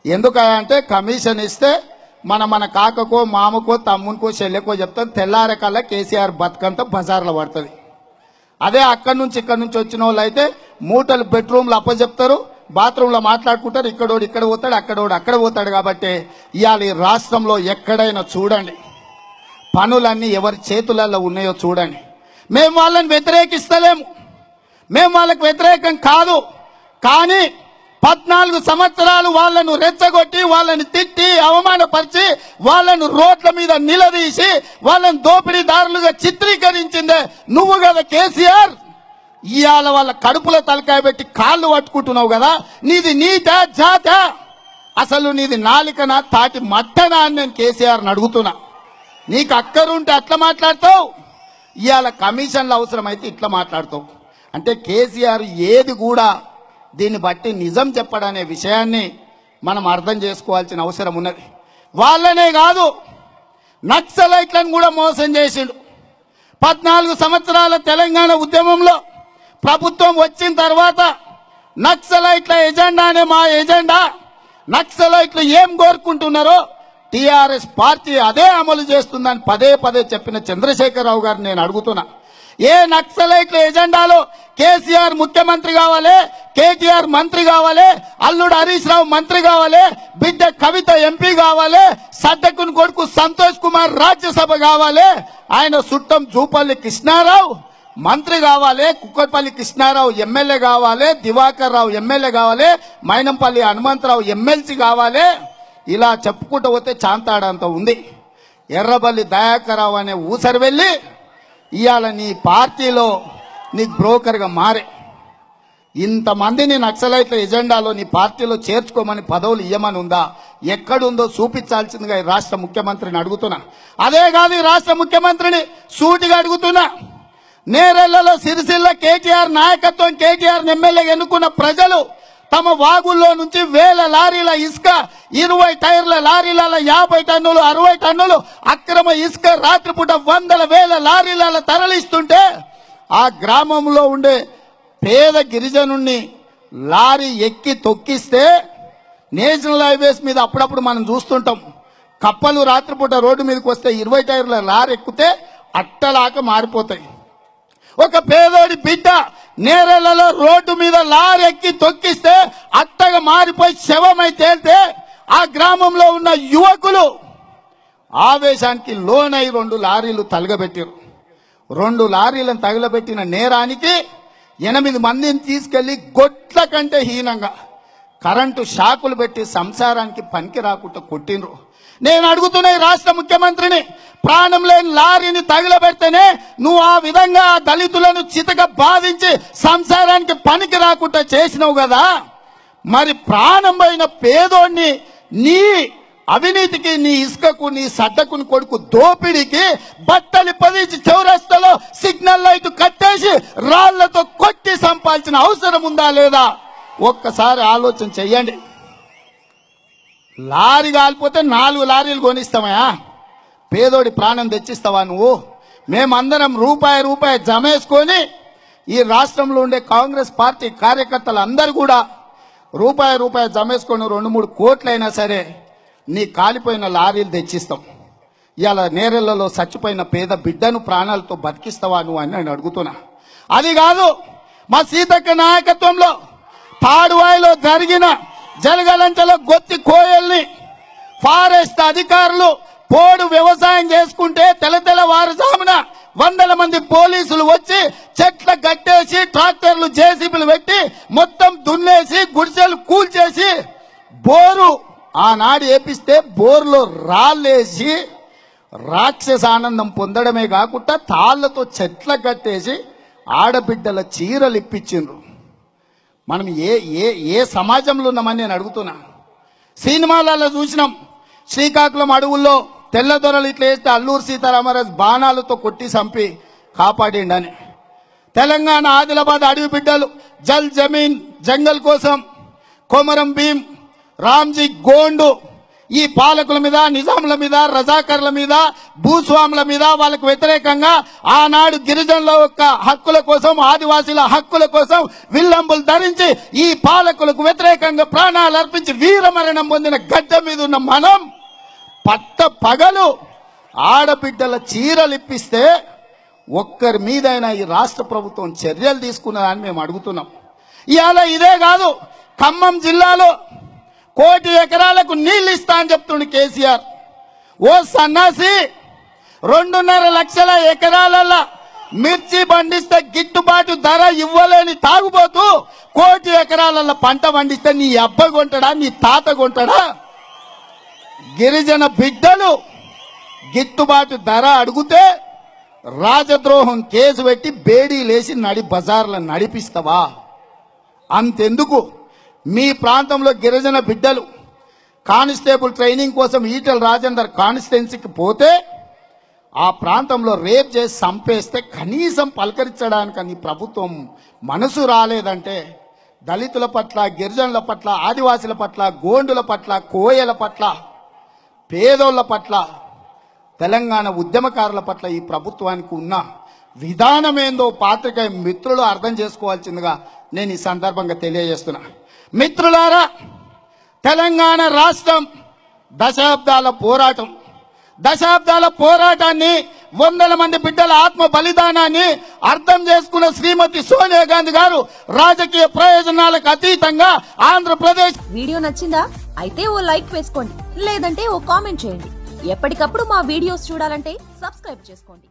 ఎందుకంటే కమిషన్ ఇస్తే మన కాకకో మామకో తమ్మునికో చెల్లెకో చెప్తాం, తెల్లారే కల్లా కేసీఆర్ బతుకంతా బజార్లో పడుతుంది. అదే అక్కడి నుంచి ఇక్కడి నుంచి వచ్చిన వాళ్ళు అయితే మూటలు బెడ్రూమ్లు అప్పచెప్తారు, బాత్రూంలో మాట్లాడుకుంటారు, ఇక్కడోడు ఇక్కడ పోతాడు, అక్కడోడు అక్కడ పోతాడు. కాబట్టి ఇవాళ ఈ రాష్ట్రంలో ఎక్కడైనా చూడండి, పనులన్నీ ఎవరి చేతులలో ఉన్నాయో చూడండి. మేము వాళ్ళని వ్యతిరేకిస్తలేము, మేము వాళ్ళకి వ్యతిరేకం కాదు. కానీ 14 సంవత్సరాలు వాళ్ళను రెచ్చగొట్టి, వాళ్ళని తిట్టి, అవమానపరిచి, వాళ్ళను రోడ్ల మీద నిలదీసి, వాళ్ళని దోపిడీదారులుగా చిత్రీకరించిందే నువ్వు కదా కేసీఆర్. ఇవాళ వాళ్ళ కడుపులో తలకాయ పెట్టి కాళ్ళు పట్టుకుంటున్నావు కదా. నీది నీతా జాతా? అసలు నీది నాలికనా తాటి మట్టనా అని నేను కేసీఆర్ని అడుగుతున్నా. నీకు అక్కరుంటే అట్లా మాట్లాడతావు, ఇవాళ కమిషన్లు అవసరమైతే ఇట్లా మాట్లాడతావు. అంటే కేసీఆర్ ఏది కూడా దీన్ని బట్టి నిజం చెప్పడనే విషయాన్ని మనం అర్థం చేసుకోవాల్సిన అవసరం ఉన్నది. వాళ్ళనే కాదు, నక్సలైట్లను కూడా మోసం చేసిండు. 14 సంవత్సరాల తెలంగాణ ఉద్యమంలో ప్రభుత్వం వచ్చిన తర్వాత నక్సలైట్ల ఎజెండానే మా ఎజెండా, నక్సలైట్లు ఏం కోరుకుంటున్నారో టీఆర్ఎస్ పార్టీ అదే అమలు చేస్తుందని పదే పదే చెప్పిన చంద్రశేఖరరావు గారిని నేను అడుగుతున్నా. ఏ నక్సలైట్ల ఎజెండాలో కేసీఆర్ ముఖ్యమంత్రి కావాలి, కేటీఆర్ మంత్రి కావాలి, అల్లుడు హరీష్ రావు మంత్రి కావాలి, బిడ్డ కవిత ఎంపీ కావాలి, సడ్డకుని కొడుకు సంతోష్ కుమార్ రాజ్యసభ కావాలి, ఆయన సుట్టం జూపల్లి కృష్ణారావు మంత్రి కావాలి, కుక్కట్పల్లి కృష్ణారావు ఎమ్మెల్యే కావాలి, దివాకర్ రావు ఎమ్మెల్యే కావాలి, మైనంపల్లి హనుమంతరావు ఎమ్మెల్సీ కావాలి, ఇలా చెప్పుకుంటూ పోతే చాంతాడంత ఉంది. ఎర్రబల్లి దయాకర్ రావు అనే ఊసరి వెళ్ళి ఇవాళ నీ పార్టీలో నీకు బ్రోకర్గా మారే. ఇంతమందిని నక్సలైట్ల ఎజెండాలో నీ పార్టీలో చేర్చుకోమని పదవులు ఇవ్వమని ఉందా? ఎక్కడుందో చూపించాల్సిందిగా ఈ రాష్ట్ర ముఖ్యమంత్రిని అడుగుతున్నా. అదే కాదు, ఈ రాష్ట్ర ముఖ్యమంత్రిని సూటిగా అడుగుతున్నా. నేరెళ్లలో సిరిసిల్ల కేటీఆర్ నాయకత్వం, కేటీఆర్ ఎమ్మెల్యే ఎన్నుకున్న ప్రజలు తమ వాగుల్లో నుంచి 1000 లారీల ఇసుక, 20 టైర్ల లారీల 50 టన్నులు 60 టన్నులు అక్రమ ఇసుక రాత్రిపూట 100,000 లారీల తరలిస్తుంటే ఆ గ్రామంలో ఉండే పేద గిరిజనుణ్ణి లారీ ఎక్కి తొక్కిస్తే నేషనల్ హైవేస్ మీద అప్పుడప్పుడు మనం చూస్తుంటాం, కప్పలు రాత్రిపూట రోడ్డు మీదకి వస్తే 20 టైర్ల లారీ ఎక్కితే అట్టలాక మారిపోతాయి. ఒక పేదోడి బిడ్డ నేరెళ్లలో రోడ్డు మీద లారీ ఎక్కి తొక్కిస్తే అట్టగా మారిపోయి శవమై తేలితే ఆ గ్రామంలో ఉన్న యువకులు ఆవేశానికి లోనై 2 లారీలు తగలబెట్టారు. 2 లారీలను తగలబెట్టిన నేరానికి 8 మందిని తీసుకెళ్లి గొడ్ల కంటే హీనంగా కరెంటు షాకులు పెట్టి సంసారానికి పనికి రాకుండా కొట్టిండ్రు. నేను అడుగుతున్నా ఈ రాష్ట్ర ముఖ్యమంత్రిని, ప్రాణం లేని లారీని తగిలబెడితేనే నువ్వు ఆ విధంగా దళితులను చితగా బాధించి సంసారానికి పనికి రాకుండా చేసినావు కదా, మరి ప్రాణం పోయిన పేదోడిని నీ అవినీతికి, నీ ఇసుకకు, నీ సడ్డకుని కొడుకు దోపిడీకి బట్టలు పదించి చౌరస్తాలో సిగ్నల్ లైట్ కట్టేసి రాళ్లతో కొట్టి సంపాల్సిన అవసరం ఉందా లేదా? ఒక్కసారి ఆలోచన చెయ్యండి. లారీ కాలిపోతే 4 లారీలు కొనిస్తామయా? పేదోడి ప్రాణం తెచ్చిస్తావా నువ్వు? మేమందరం రూపాయి జమేసుకొని ఈ రాష్ట్రంలో ఉండే కాంగ్రెస్ పార్టీ కార్యకర్తలు అందరూ కూడా రూపాయి జమేసుకొని 2-3 కోట్లైనా సరే నీ కాలిపోయిన లారీలు తెచ్చిస్తాం. ఇవాళ నేరెళ్లలో చచ్చిపోయిన పేద బిడ్డను ప్రాణాలతో బతికిస్తావా నువ్వు అని నేను అడుగుతున్నా. అది కాదు, మా సీతక్క నాయకత్వంలో తాడువాయిలో జరిగిన జలగలంటలో గొత్తి కోయల్ని ఫారెస్ట్ అధికారులు పోడు వ్యవసాయం చేసుకుంటే తెల్లవారుజామున 100 మంది పోలీసులు వచ్చి చెట్ల గట్టేసి ట్రాక్టర్లు జేసీబీలు పెట్టి మొత్తం దున్నేసి గుడిసెలు కూల్చేసి బోరు ఆనాడు ఏపిస్తే బోర్లో రాళ్ళేసి రాక్షస ఆనందం పొందడమే కాకుండా తాళ్లతో చెట్ల కట్టేసి ఆడబిడ్డల చీరలు ఇప్పించిండ్రు. మనం ఏ సమాజంలో ఉన్నామని నేను అడుగుతున్నా. సినిమాలలో చూసినాం, శ్రీకాకుళం అడవుల్లో తెల్లదొరలు ఇట్లా వేస్తే అల్లూరు సీతారామరాజు బాణాలతో కొట్టి చంపి కాపాడిండని. తెలంగాణ ఆదిలాబాద్ అడవి బిడ్డలు జల్ జమీన్ జంగల్ కోసం కొమరం భీం, రామ్జీ గోండు ఈ పాలకుల మీద, నిజాముల మీద, రజాకర్ల మీద, భూస్వాముల మీద వాళ్ళకు వ్యతిరేకంగా ఆనాడు గిరిజనుల యొక్క హక్కుల కోసం, ఆదివాసీల హక్కుల కోసం విల్లంబులు ధరించి ఈ పాలకులకు వ్యతిరేకంగా ప్రాణాలు అర్పించి వీరమరణం పొందిన గడ్డ మీద ఉన్న మనం పట్ట పగలు ఆడబిడ్డల చీరలు ఇప్పిస్తే ఒక్కరి మీదైనా ఈ రాష్ట్ర ప్రభుత్వం చర్యలు తీసుకున్నదని మేము అడుగుతున్నాం. ఇవాళ ఇదే కాదు, ఖమ్మం జిల్లాలో 1 కోటి ఎకరాలకు నీళ్లు ఇస్తా అని చెప్తుండే కేసీఆర్. ఓ సన్నాసి 2.5 లక్షల ఎకరాలలో మిర్చి పండిస్తే గిట్టుబాటు ధర ఇవ్వలేని తాగుబోతూ 1 కోటి ఎకరాలలో పంట పండిస్తే నీ అబ్బాయి కొంటాడా, నీ తాత కొంటాడా? గిరిజన బిడ్డలు గిట్టుబాటు ధర అడిగితే రాజద్రోహం కేసు పెట్టి బేడీ లేసి నడి బజార్లను నడిపిస్తావా? అంతెందుకు, మీ ప్రాంతంలో గిరిజన బిడ్డలు కానిస్టేబుల్ ట్రైనింగ్ కోసం ఈటెల రాజేందర్ కాన్స్టిట్యున్సీకి పోతే ఆ ప్రాంతంలో రేప్ చేసి చంపేస్తే కనీసం పలకరించడానికి నీ ప్రభుత్వం మనసు రాలేదంటే దళితుల పట్ల, గిరిజనుల పట్ల, ఆదివాసుల పట్ల, గోండుల పట్ల, కోయల పట్ల, పేదోళ్ల పట్ల, తెలంగాణ ఉద్యమకారుల పట్ల ఈ ప్రభుత్వానికి ఉన్న విధానమేందో పాత్రికేయ మిత్రులు అర్థం చేసుకోవాల్సిందిగా నేను ఈ సందర్భంగా తెలియజేస్తున్నా. మిత్రులారా, తెలంగాణ రాష్ట్రం దశాబ్దాల పోరాటాన్ని, 100 మంది బిడ్డల ఆత్మ బలిదానాన్ని అర్థం చేసుకున్న శ్రీమతి సోనియా గాంధీ గారు రాజకీయ ప్రయోజనాలకు అతీతంగా ఆంధ్రప్రదేశ్. వీడియో నచ్చిందా? అయితే ఓ లైక్ వేసుకోండి, లేదంటే ఓ కామెంట్ చేయండి. ఎప్పటికప్పుడు మా వీడియోస్ చూడాలంటే సబ్స్క్రైబ్ చేసుకోండి.